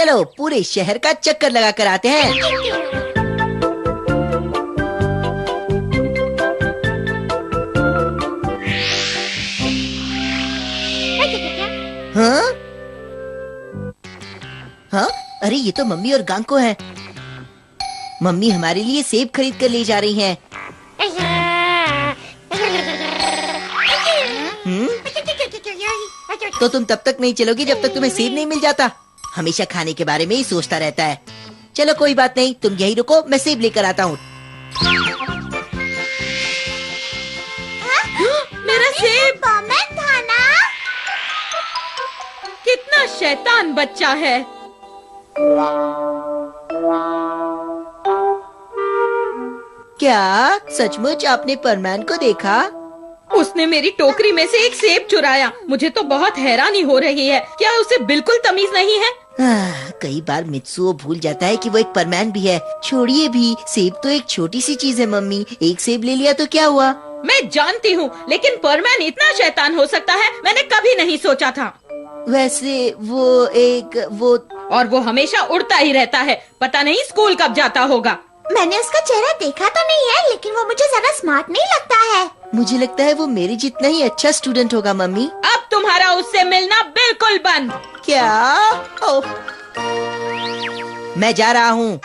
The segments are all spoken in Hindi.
चलो पूरे शहर का चक्कर लगा कर आते हैं। हाँ? हाँ? अरे ये तो मम्मी और गांको हैं। मम्मी हमारे लिए सेब खरीद कर ले जा रही हैं। तो तुम तब तक नहीं चलोगी जब तक तुम्हें सेब नहीं मिल जाता। हमेशा खाने के बारे में ही सोचता रहता है। चलो कोई बात नहीं, तुम यही रुको, मैं सेब लेकर आता हूँ। मेरा सेब था ना? कितना शैतान बच्चा है। क्या सचमुच आपने परमैन को देखा? उसने मेरी टोकरी में से एक सेब चुराया। मुझे तो बहुत हैरानी हो रही है। क्या उसे बिल्कुल तमीज नहीं है? कई बार मित्सुओ भूल जाता है कि वो एक परमैन भी है। छोड़िए भी, सेब तो एक छोटी सी चीज है मम्मी। एक सेब ले लिया तो क्या हुआ? मैं जानती हूँ, लेकिन परमैन इतना शैतान हो सकता है, मैंने कभी नहीं सोचा था। वैसे वो और वो हमेशा उड़ता ही रहता है। पता नहीं स्कूल कब जाता होगा। मैंने उसका चेहरा देखा तो नहीं है, लेकिन वो मुझे ज्यादा स्मार्ट नहीं लगता है। मुझे लगता है वो मेरे जितना ही अच्छा स्टूडेंट होगा मम्मी। अब तुम्हारा उससे मिलना बिल्कुल बंद। क्या? ओह, मैं जा रहा हूँ।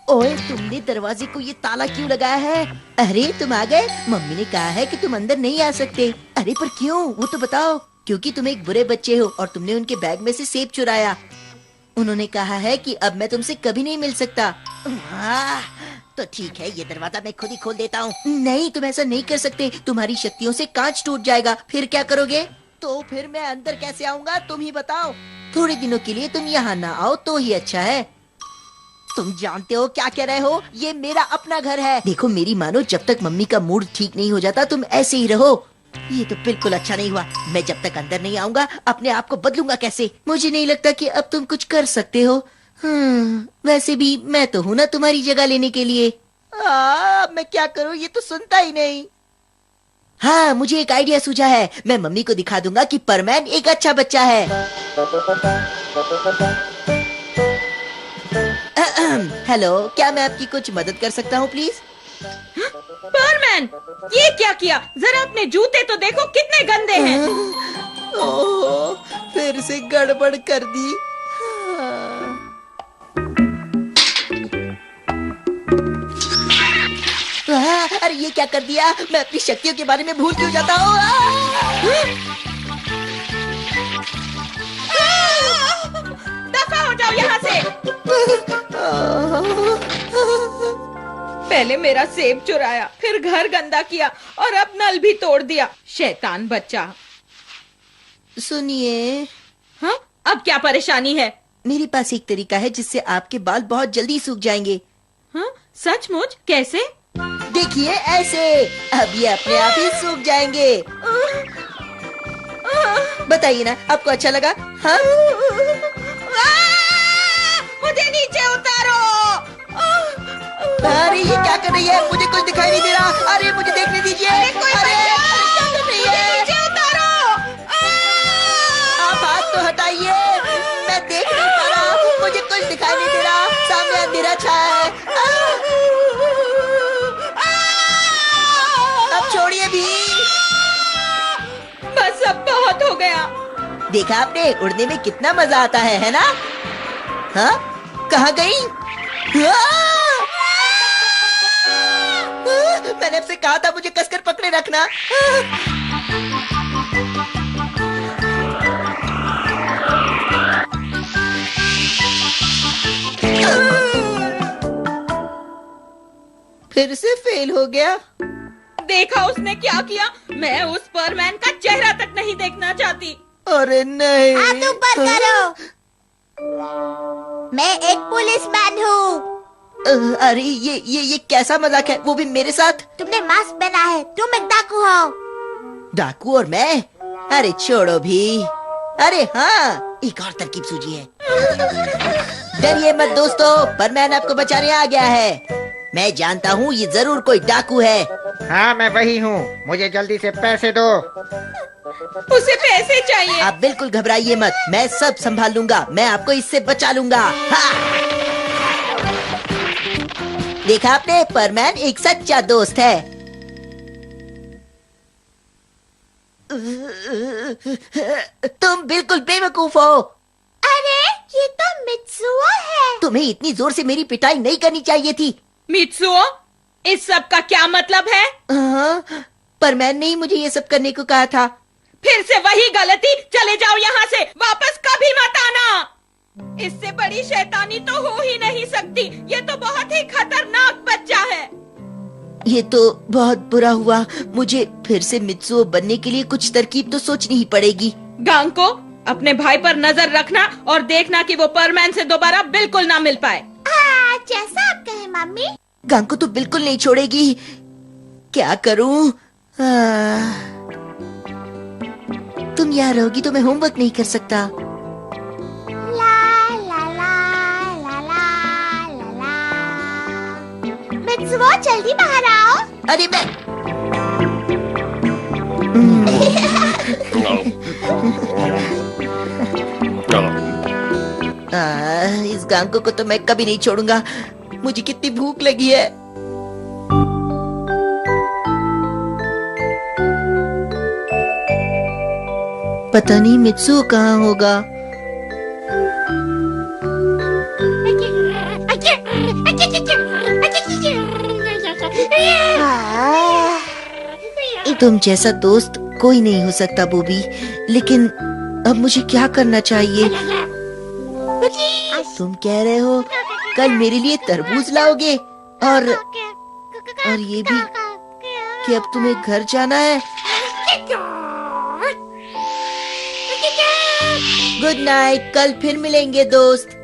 ओए, तुमने दरवाजे को ये ताला क्यों लगाया है? अरे तुम आ गए। मम्मी ने कहा है कि तुम अंदर नहीं आ सकते। अरे पर क्यों, वो तो बताओ। क्योंकि तुम एक बुरे बच्चे हो और तुमने उनके बैग में से सेब चुराया। उन्होंने कहा है कि अब मैं तुमसे कभी नहीं मिल सकता। तो ठीक है, ये दरवाजा मैं खुद ही खोल देता हूँ। नहीं, तुम ऐसा नहीं कर सकते। तुम्हारी शक्तियों से कांच टूट जाएगा। फिर क्या करोगे? तो फिर मैं अंदर कैसे आऊँगा, तुम ही बताओ। थोड़े दिनों के लिए तुम यहाँ ना आओ तो ही अच्छा है। तुम जानते हो क्या कह रहे हो? ये मेरा अपना घर है। देखो मेरी मानो, जब तक मम्मी का मूड ठीक नहीं हो जाता तुम ऐसे ही रहो। ये तो बिल्कुल अच्छा नहीं हुआ। मैं जब तक अंदर नहीं आऊंगा अपने आप को बदलूंगा कैसे? मुझे नहीं लगता कि अब तुम कुछ कर सकते हो। वैसे भी मैं तो हूँ ना तुम्हारी जगह लेने के लिए। मैं क्या करूँ, ये तो सुनता ही नहीं। हाँ, मुझे एक आइडिया सूझा है। मैं मम्मी को दिखा दूंगा कि परमैन एक अच्छा बच्चा है। हेलो, क्या मैं आपकी कुछ मदद कर सकता हूँ प्लीज? परमैन, ये क्या किया? जरा अपने जूते तो देखो, कितने गंदे हैं। ओह, फिर से गड़बड़ कर दी। अरे ये क्या कर दिया? मैं अपनी शक्तियों के बारे में भूल क्यों जाता हूँ? दफा हो जाओ यहाँ से। पहले मेरा सेब चुराया, फिर घर गंदा किया और अब नल भी तोड़ दिया। शैतान बच्चा। सुनिए। हाँ, अब क्या परेशानी है? मेरे पास एक तरीका है जिससे आपके बाल बहुत जल्दी सूख जाएंगे। हाँ, सचमुच? कैसे? देखिए ऐसे। अब ये अपने आप ही सूख जाएंगे। बताइए ना, आपको अच्छा लगा? हाँ? मुझे नीचे उतारो। अरे ये क्या कर रही है? मुझे कुछ दिखाई नहीं दे रहा। अरे मुझे देखने दीजिए। अरे क्या कर रही है? नीचे उतारो। आप हाथ तो हटाइए। मैं देख नहीं पा रहा, मुझे कुछ दिखाई नहीं दे रहा। सामने अंधेरा छाया है। अब छोड़िए भी। बस अब बहुत हो गया। देखा आपने, उड़ने में कितना मजा आता है ना? हाँ, कहाँ गई? मैंने आपसे कहा था मुझे कसकर पकड़े रखना। फिर से फेल हो गया। देखा उसने क्या किया? मैं उस परमैन का चेहरा तक नहीं देखना चाहती। अरे नहीं। हाथ ऊपर करो। मैं एक पुलिसमैन हूँ। अरे ये कैसा मजाक है, वो भी मेरे साथ? तुमने मास्क पहना है, तुम एक डाकू हो। डाकू और मैं? अरे छोड़ो भी। अरे हाँ, एक और तरकीब सूझी है। डरिए मत दोस्तों, परमैन आपको बचाने आ गया है। मैं जानता हूँ ये जरूर कोई डाकू है। हाँ मैं वही हूँ, मुझे जल्दी से पैसे दो। उसे पैसे चाहिए। आप बिल्कुल घबराइए मत, मैं सब संभाल लूंगा, मैं आपको इससे बचा लूंगा। हाँ। देखा आपने, परमैन एक सच्चा दोस्त है। तुम बिल्कुल बेवकूफ हो। अरे ये तो मित्सुओ है। तुम्हें इतनी जोर से मेरी पिटाई नहीं करनी चाहिए थी। मित्सुओ, इस सब का क्या मतलब है? हाँ, परमैन ने ही मुझे ये सब करने को कहा था। फिर से वही गलती। चले जाओ यहाँ से, वापस कभी मत आना। इससे बड़ी शैतानी तो हो ही नहीं सकती। ये तो बहुत ही खतरनाक बच्चा है। ये तो बहुत बुरा हुआ। मुझे फिर से मित्सुओ बनने के लिए कुछ तरकीब तो सोचनी ही पड़ेगी। गांको, अपने भाई पर नजर रखना और देखना कि वो परमैन से दोबारा बिल्कुल ना मिल पाए। हाँ, जैसा आप कहे मम्मी। गांको तो बिल्कुल नहीं छोड़ेगी। क्या करूं? तुम यहाँ रहोगी तो मैं होमवर्क नहीं कर सकता। ला ला ला ला ला ला ला। मित्सुओ जल्दी बाहर आओ। अरे मैं इस गांको को तो मैं कभी नहीं छोड़ूंगा। मुझे कितनी भूख लगी है। पता नहीं मित्सुओ कहाँ होगा। तुम जैसा दोस्त कोई नहीं हो सकता बूबी, लेकिन अब मुझे क्या करना चाहिए? तुम कह रहे हो कल मेरे लिए तरबूज लाओगे और ये भी कि अब तुम्हें घर जाना है। गुड नाइट, कल फिर मिलेंगे दोस्त।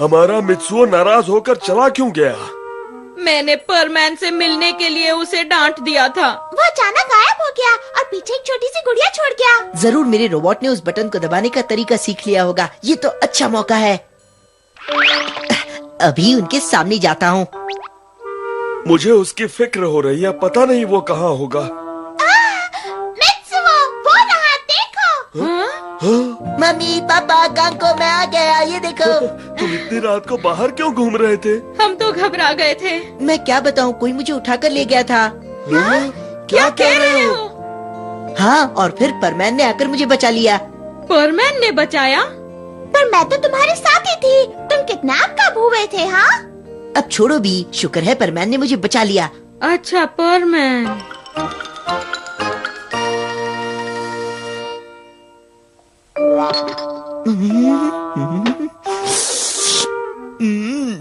हमारा मित्सुओ नाराज होकर चला क्यों गया? मैंने परमैन से मिलने के लिए उसे डांट दिया था। वो अचानक गायब हो गया और पीछे एक छोटी सी गुड़िया छोड़ गया। जरूर मेरे रोबोट ने उस बटन को दबाने का तरीका सीख लिया होगा। ये तो अच्छा मौका है। अभी उनके सामने जाता हूँ। मुझे उसकी फिक्र हो रही है, पता नहीं वो कहाँ होगा। मित्सुओ, वो रहा, देखो। हाँ? मम्मी पापा, गांको मैं आ गया, ये देखो। तुम इतनी रात को बाहर क्यों घूम रहे थे? हम तो घबरा गए थे। मैं क्या बताऊँ, कोई मुझे उठाकर ले गया था। हाँ? क्या कह रहे हो? हाँ, और फिर परमैन ने आकर मुझे बचा लिया। परमैन ने बचाया? पर मैं तो तुम्हारे साथ ही थी। तुम किडनैप कब हुए थे? हाँ, अब छोड़ो भी, शुक्र है परमैन ने मुझे बचा लिया। अच्छा, परमैन।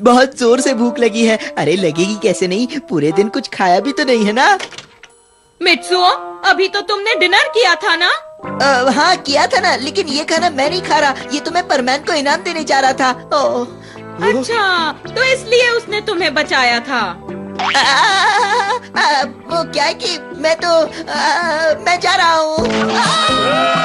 बहुत जोर से भूख लगी है। अरे लगेगी कैसे नहीं, पूरे दिन कुछ खाया भी तो नहीं है ना। मित्सुओ, अभी तो तुमने डिनर किया था ना? हाँ किया था ना, लेकिन ये खाना मैं नहीं खा रहा। ये तो मैं परमैन को इनाम देने जा रहा था। अच्छा, तो इसलिए उसने तुम्हें बचाया था। वो क्या है कि मैं जा रहा हूँ।